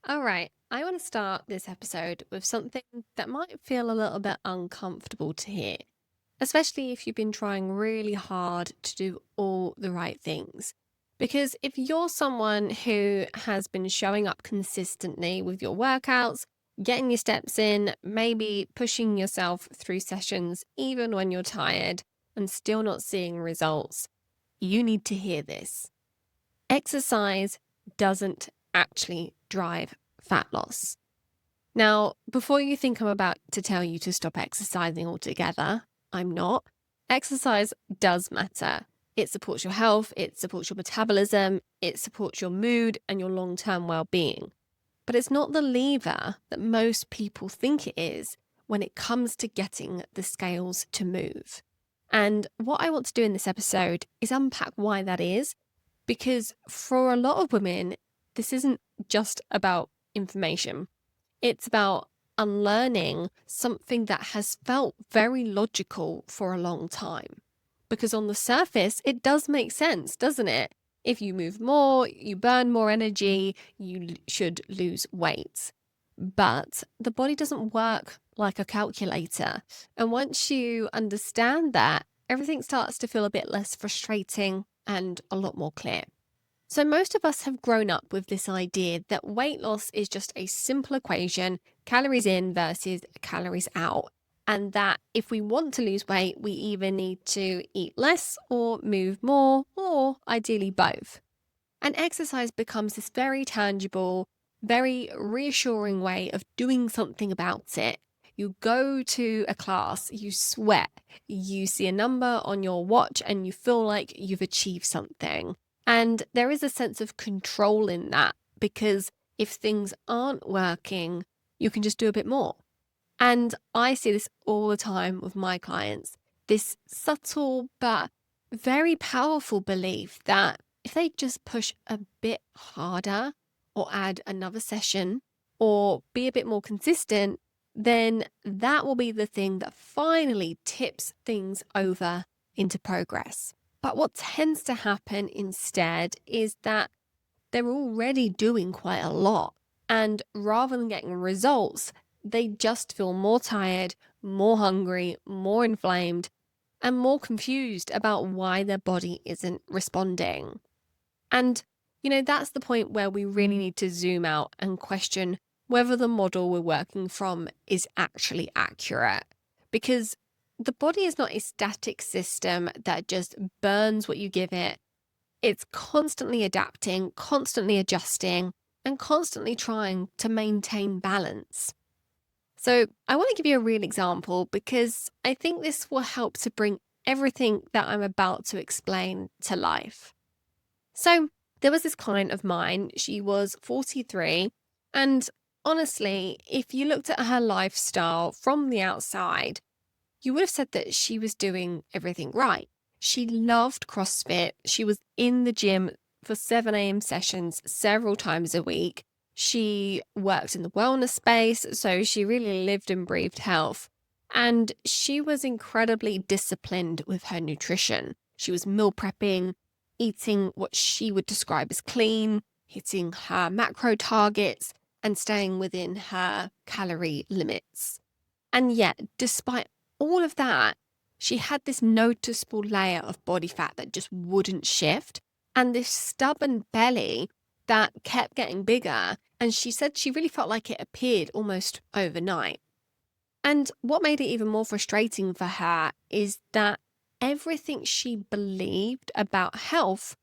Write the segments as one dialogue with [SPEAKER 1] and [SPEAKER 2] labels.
[SPEAKER 1] All right, I want to start this episode with something that might feel a little bit uncomfortable to hear, especially if you've been trying really hard to do all the right things. Because if you're someone who has been showing up consistently with your workouts, getting your steps in, maybe pushing yourself through sessions even when you're tired and still not seeing results, you need to hear this. Exercise doesn't actually drive fat loss. Now, before you think I'm about to tell you to stop exercising altogether, I'm not. Exercise does matter. It supports your health, it supports your metabolism, it supports your mood and your long term well being. But it's not the lever that most people think it is when it comes to getting the scales to move. And what I want to do in this episode is unpack why that is, because for a lot of women, this isn't just about information. It's about unlearning something that has felt very logical for a long time. Because on the surface, it does make sense, doesn't it? If you move more, you burn more energy, you should lose weight. But the body doesn't work like a calculator. And once you understand that, everything starts to feel a bit less frustrating and a lot more clear. So, most of us have grown up with this idea that weight loss is just a simple equation, calories in versus calories out. And that if we want to lose weight, we either need to eat less or move more, or ideally both. And exercise becomes this very tangible, very reassuring way of doing something about it. You go to a class, you sweat, you see a number on your watch, and you feel like you've achieved something. And there is a sense of control in that because if things aren't working, you can just do a bit more. And I see this all the time with my clients, this subtle but very powerful belief that if they just push a bit harder or add another session or be a bit more consistent, then that will be the thing that finally tips things over into progress. But what tends to happen instead is that they're already doing quite a lot. And rather than getting results, they just feel more tired, more hungry, more inflamed, and more confused about why their body isn't responding. And, that's the point where we really need to zoom out and question whether the model we're working from is actually accurate. Because the body is not a static system that just burns what you give it. It's constantly adapting, constantly adjusting, and constantly trying to maintain balance. So, I want to give you a real example because I think this will help to bring everything that I'm about to explain to life. So, there was this client of mine, she was 43, and honestly, if you looked at her lifestyle from the outside, you would have said that she was doing everything right. She loved CrossFit. She was in the gym for 7 a.m. sessions several times a week. She worked in the wellness space, so she really lived and breathed health. And she was incredibly disciplined with her nutrition. She was meal prepping, eating what she would describe as clean, hitting her macro targets, and staying within her calorie limits. And yet, despite all of that, she had this noticeable layer of body fat that just wouldn't shift and this stubborn belly that kept getting bigger. And she said she really felt like it appeared almost overnight. And what made it even more frustrating for her is that everything she believed about health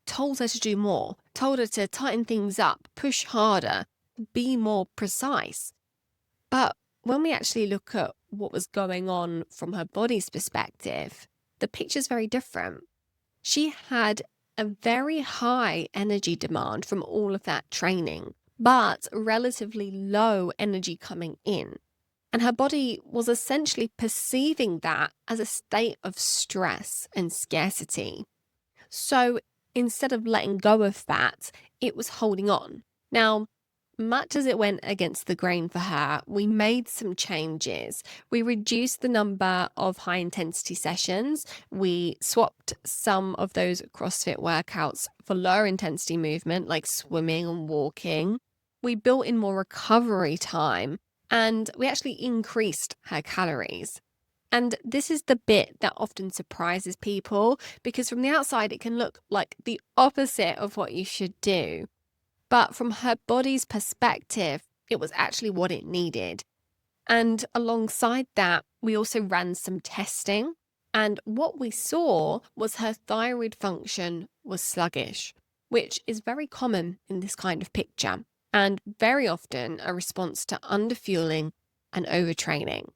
[SPEAKER 1] told her to do more, told her to tighten things up, push harder, be more precise. But when we actually look at what was going on from her body's perspective, the picture's very different. She had a very high energy demand from all of that training, but relatively low energy coming in. And her body was essentially perceiving that as a state of stress and scarcity. So instead of letting go of that, it was holding on. Now, much as it went against the grain for her, we made some changes. We reduced the number of high intensity sessions. We swapped some of those CrossFit workouts for lower intensity movement like swimming and walking. we built in more recovery time and we actually increased her calories. And this is the bit that often surprises people because from the outside, it can look like the opposite of what you should do. But from her body's perspective, it was actually what it needed. And alongside that, we also ran some testing. And what we saw was her thyroid function was sluggish, which is very common in this kind of picture and very often a response to underfueling and overtraining.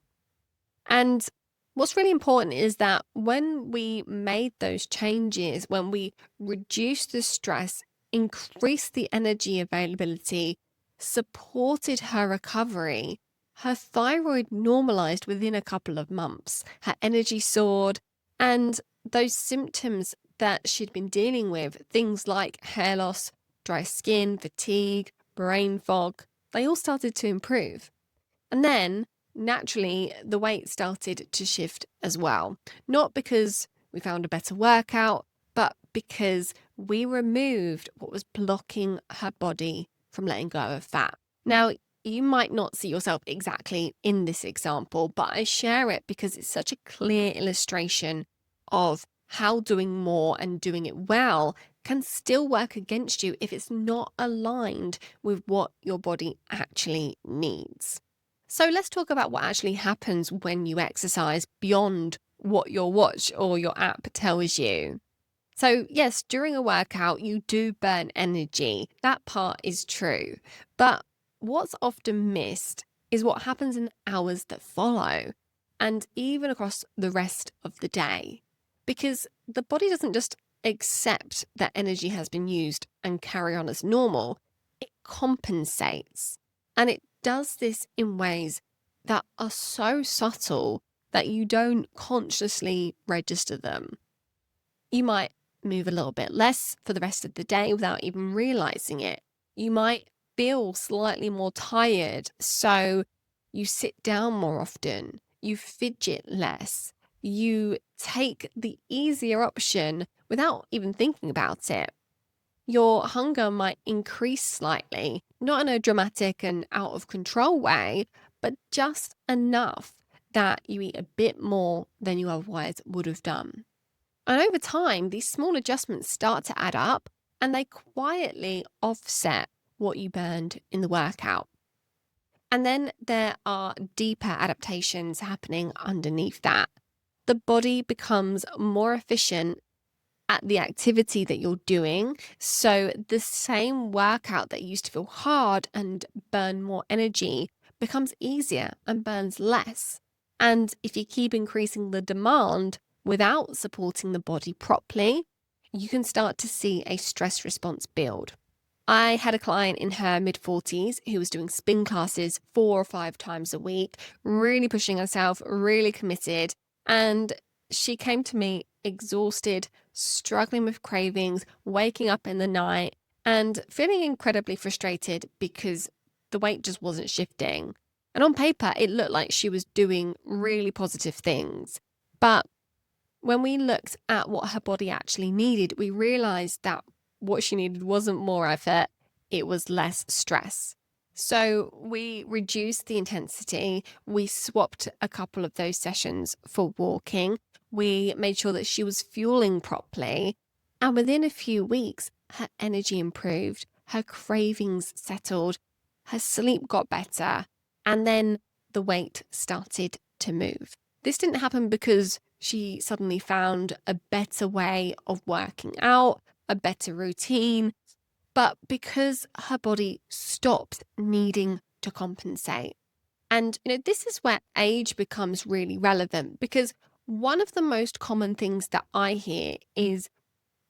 [SPEAKER 1] And what's really important is that when we made those changes, when we reduced the stress, increased the energy availability, supported her recovery, her thyroid normalized within a couple of months. Her energy soared, and those symptoms that she'd been dealing with, things like hair loss, dry skin, fatigue, brain fog, they all started to improve. And then naturally, the weight started to shift as well. Not because we found a better workout, but because we removed what was blocking her body from letting go of fat. Now, you might not see yourself exactly in this example, but I share it because it's such a clear illustration of how doing more and doing it well can still work against you if it's not aligned with what your body actually needs. So let's talk about what actually happens when you exercise beyond what your watch or your app tells you. So yes, during a workout, you do burn energy. That part is true. But what's often missed is what happens in the hours that follow and even across the rest of the day. Because the body doesn't just accept that energy has been used and carry on as normal, it compensates. And it does this in ways that are so subtle that you don't consciously register them. You might move a little bit less for the rest of the day without even realizing it. You might feel slightly more tired, so you sit down more often, you fidget less, you take the easier option without even thinking about it. Your hunger might increase slightly, not in a dramatic and out of control way, but just enough that you eat a bit more than you otherwise would have done. And over time, these small adjustments start to add up and they quietly offset what you burned in the workout. And then there are deeper adaptations happening underneath that. The body becomes more efficient at the activity that you're doing. So the same workout that used to feel hard and burn more energy becomes easier and burns less. And if you keep increasing the demand without supporting the body properly, you can start to see a stress response build. I had a client in her mid 40s who was doing spin classes 4 or 5 times a week, really pushing herself, really committed. And she came to me exhausted, struggling with cravings, waking up in the night, and feeling incredibly frustrated because the weight just wasn't shifting. And on paper, it looked like she was doing really positive things. But when we looked at what her body actually needed, we realized that what she needed wasn't more effort, it was less stress. So we reduced the intensity. We swapped a couple of those sessions for walking. We made sure that she was fueling properly. And within a few weeks, her energy improved, her cravings settled, her sleep got better, and then the weight started to move. This didn't happen because she suddenly found a better way of working out, a better routine, but because her body stopped needing to compensate. And, this is where age becomes really relevant because one of the most common things that I hear is,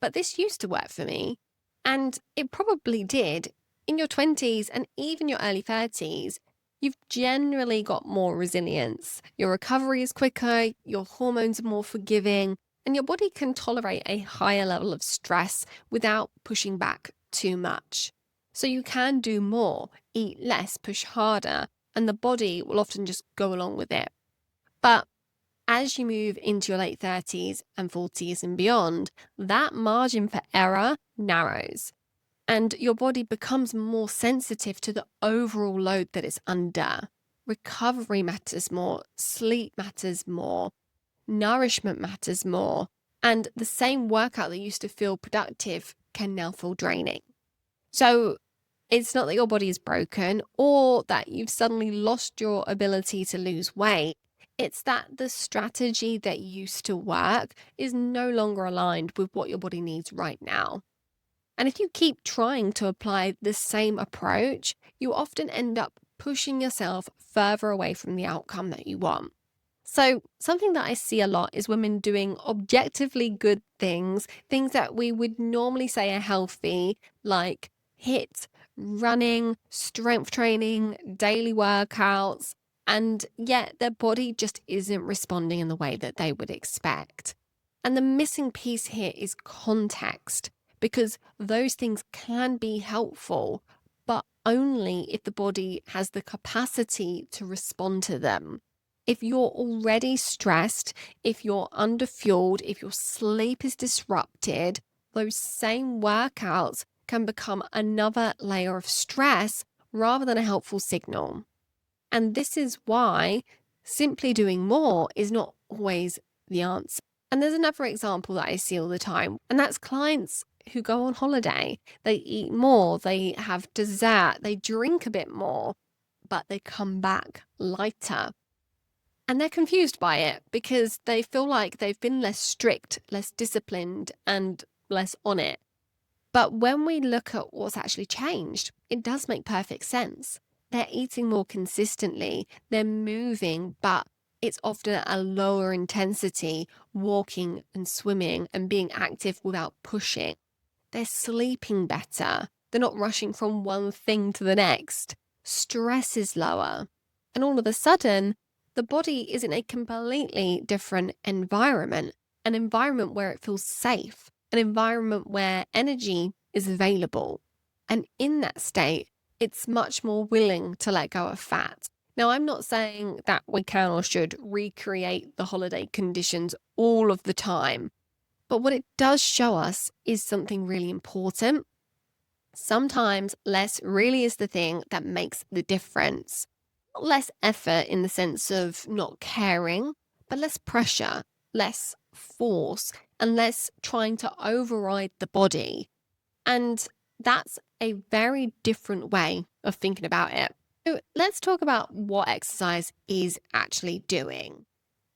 [SPEAKER 1] but this used to work for me. And it probably did. In your 20s and even your early 30s, you've generally got more resilience. Your recovery is quicker, your hormones are more forgiving, and your body can tolerate a higher level of stress without pushing back too much. So you can do more, eat less, push harder, and the body will often just go along with it. But as you move into your late 30s and 40s and beyond, that margin for error narrows. and your body becomes more sensitive to the overall load that it's under. Recovery matters more, sleep matters more, nourishment matters more, and the same workout that used to feel productive can now feel draining. So it's not that your body is broken or that you've suddenly lost your ability to lose weight. It's that the strategy that used to work is no longer aligned with what your body needs right now. And if you keep trying to apply the same approach, you often end up pushing yourself further away from the outcome that you want. So, something that I see a lot is women doing objectively good things, things that we would normally say are healthy, like HIIT, running, strength training, daily workouts, and yet their body just isn't responding in the way that they would expect. And the missing piece here is context, because those things can be helpful, but only if the body has the capacity to respond to them. If you're already stressed, if you're underfueled, if your sleep is disrupted, those same workouts can become another layer of stress rather than a helpful signal. And this is why simply doing more is not always the answer. And there's another example that I see all the time, and that's clients who go on holiday. They eat more, they have dessert, they drink a bit more, but they come back lighter. And they're confused by it because they feel like they've been less strict, less disciplined, and less on it. But when we look at what's actually changed, it does make perfect sense. They're eating more consistently, they're moving, but it's often at a lower intensity, walking and swimming and being active without pushing. They're sleeping better. They're not rushing from one thing to the next. Stress is lower. And all of a sudden, the body is in a completely different environment, an environment where it feels safe, an environment where energy is available. And in that state, it's much more willing to let go of fat. Now, I'm not saying that we can or should recreate the holiday conditions all of the time, but what it does show us is something really important. Sometimes less really is the thing that makes the difference. Not less effort in the sense of not caring, but less pressure, less force, and less trying to override the body. And that's a very different way of thinking about it. So let's talk about what exercise is actually doing.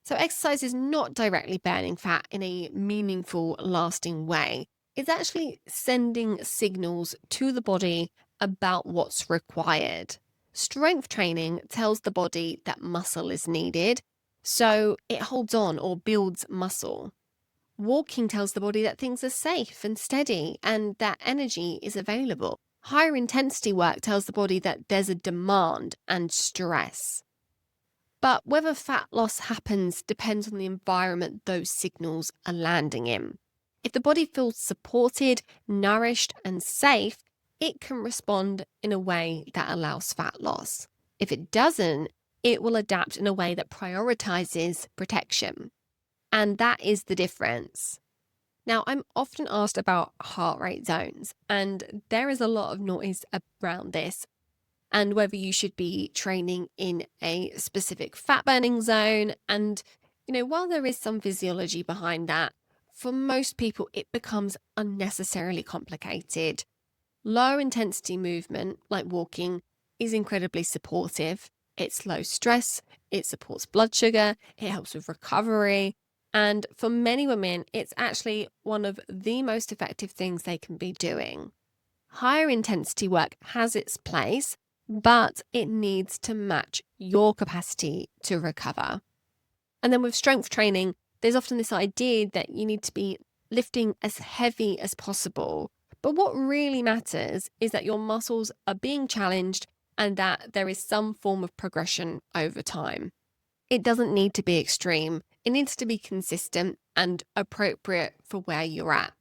[SPEAKER 1] So exercise is not directly burning fat in a meaningful, lasting way. It's actually sending signals to the body about what's required. Strength training tells the body that muscle is needed, so it holds on or builds muscle. Walking tells the body that things are safe and steady and that energy is available. Higher intensity work tells the body that there's a demand and stress. But whether fat loss happens depends on the environment those signals are landing in. If the body feels supported, nourished, and safe, it can respond in a way that allows fat loss. If it doesn't, it will adapt in a way that prioritizes protection. And that is the difference. Now, I'm often asked about heart rate zones, and there is a lot of noise around this, and whether you should be training in a specific fat burning zone. And, while there is some physiology behind that, for most people, it becomes unnecessarily complicated. Low intensity movement, like walking, is incredibly supportive. It's low stress, it supports blood sugar, it helps with recovery. And for many women, it's actually one of the most effective things they can be doing. Higher intensity work has its place, but it needs to match your capacity to recover. And then with strength training, there's often this idea that you need to be lifting as heavy as possible. But what really matters is that your muscles are being challenged and that there is some form of progression over time. It doesn't need to be extreme. It needs to be consistent and appropriate for where you're at.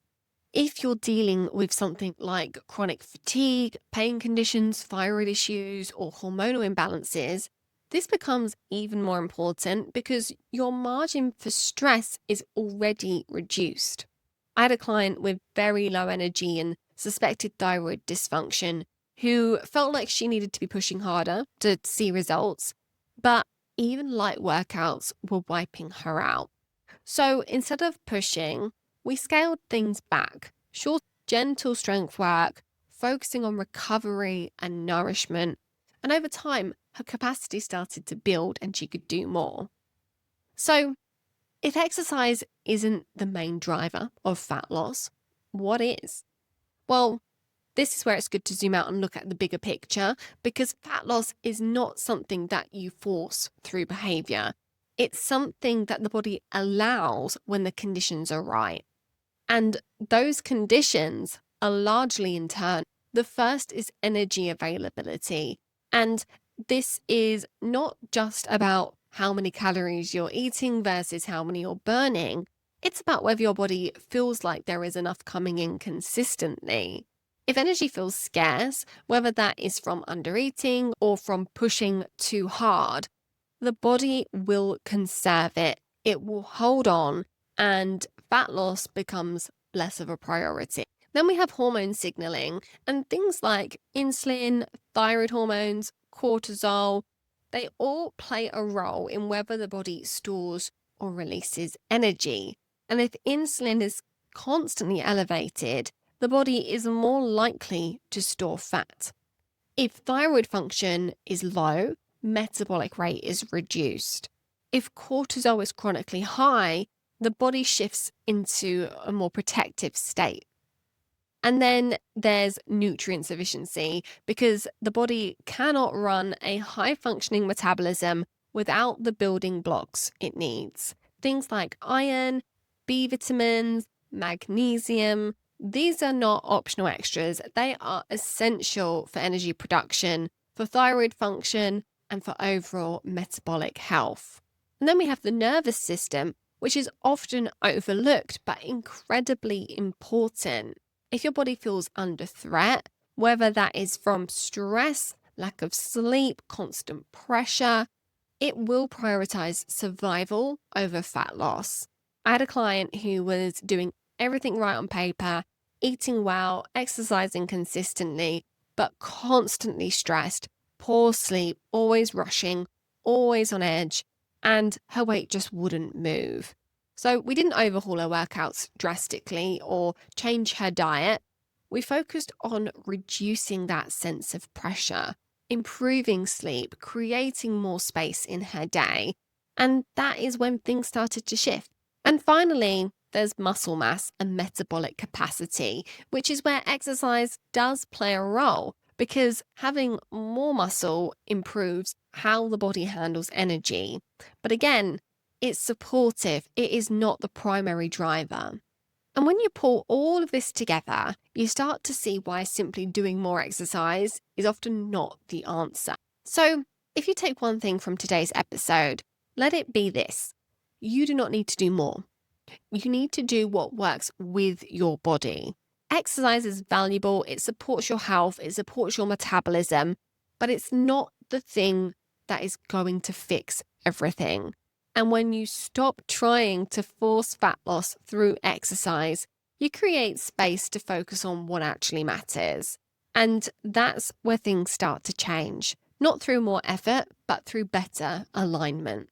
[SPEAKER 1] If you're dealing with something like chronic fatigue, pain conditions, thyroid issues, or hormonal imbalances, this becomes even more important because your margin for stress is already reduced. I had a client with very low energy and suspected thyroid dysfunction, who felt like she needed to be pushing harder to see results, but even light workouts were wiping her out. So instead of pushing, we scaled things back. Short, gentle strength work, focusing on recovery and nourishment. And over time, her capacity started to build and she could do more. So if exercise isn't the main driver of fat loss, what is? Well, this is where it's good to zoom out and look at the bigger picture, because fat loss is not something that you force through behavior. It's something that the body allows when the conditions are right. And those conditions are largely internal. The first is energy availability. And this is not just about how many calories you're eating versus how many you're burning. It's about whether your body feels like there is enough coming in consistently. If energy feels scarce, whether that is from undereating or from pushing too hard, the body will conserve it. It will hold on, and fat loss becomes less of a priority. Then we have hormone signaling, and things like insulin, thyroid hormones, cortisol, they all play a role in whether the body stores or releases energy. And if insulin is constantly elevated, the body is more likely to store fat. If thyroid function is low, metabolic rate is reduced. If cortisol is chronically high, the body shifts into a more protective state. And then there's nutrient sufficiency, because the body cannot run a high functioning metabolism without the building blocks it needs. Things like iron, B vitamins, magnesium. These are not optional extras. They are essential for energy production, for thyroid function, and for overall metabolic health. And then we have the nervous system, which is often overlooked but incredibly important. If your body feels under threat, whether that is from stress, lack of sleep, constant pressure, it will prioritize survival over fat loss. I had a client who was doing everything right on paper, eating well, exercising consistently, but constantly stressed, poor sleep, always rushing, always on edge, and her weight just wouldn't move. So we didn't overhaul her workouts drastically or change her diet. We focused on reducing that sense of pressure, improving sleep, creating more space in her day. And that is when things started to shift. And finally, there's muscle mass and metabolic capacity, which is where exercise does play a role, because having more muscle improves how the body handles energy. But again, it's supportive. It is not the primary driver. And when you pull all of this together, you start to see why simply doing more exercise is often not the answer. So if you take one thing from today's episode, let it be this: you do not need to do more. You need to do what works with your body. Exercise is valuable. It supports your health. It supports your metabolism, but it's not the thing that is going to fix everything. And when you stop trying to force fat loss through exercise, you create space to focus on what actually matters. And that's where things start to change, not through more effort, but through better alignment.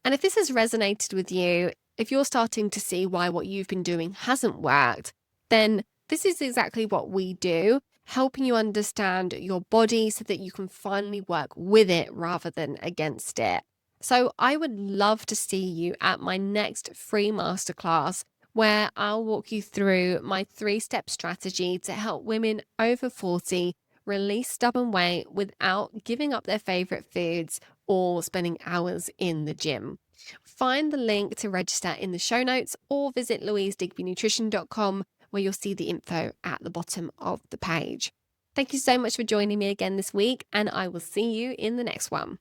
[SPEAKER 1] And if this has resonated with you, if you're starting to see why what you've been doing hasn't worked, then this is exactly what we do, helping you understand your body so that you can finally work with it rather than against it. So I would love to see you at my next free masterclass, where I'll walk you through my 3-step strategy to help women over 40 release stubborn weight without giving up their favorite foods or spending hours in the gym. Find the link to register in the show notes, or visit louisedigbynutrition.com, where you'll see the info at the bottom of the page. Thank you so much for joining me again this week, and I will see you in the next one.